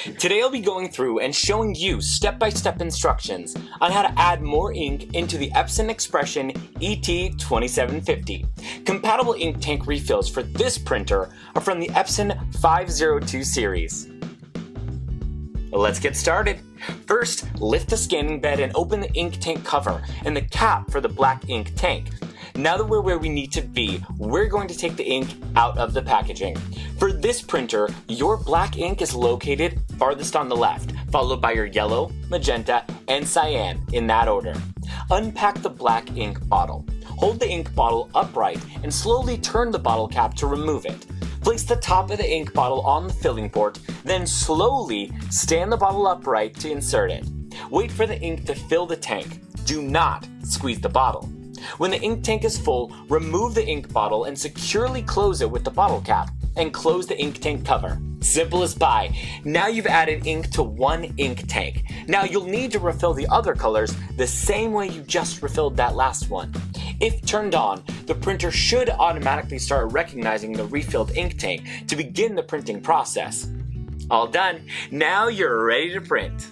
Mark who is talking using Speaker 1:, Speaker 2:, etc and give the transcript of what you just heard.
Speaker 1: Today I'll be going through and showing you step-by-step instructions on how to add more ink into the Epson Expression ET-2750. Compatible ink tank refills for this printer are from the Epson 502 series. Let's get started. First, lift the scanning bed and open the ink tank cover and the cap for the black ink tank. Now that we're where we need to be, we're going to take the ink out of the packaging. For this printer, your black ink is located farthest on the left, followed by your yellow, magenta, and cyan in that order. Unpack the black ink bottle. Hold the ink bottle upright and slowly turn the bottle cap to remove it. Place the top of the ink bottle on the filling port, then slowly stand the bottle upright to insert it. Wait for the ink to fill the tank. Do not squeeze the bottle. When the ink tank is full, remove the ink bottle and securely close it with the bottle cap, and close the ink tank cover. Simple as pie. Now you've added ink to one ink tank. Now you'll need to refill the other colors the same way you just refilled that last one. If turned on, the printer should automatically start recognizing the refilled ink tank to begin the printing process. All done. Now you're ready to print.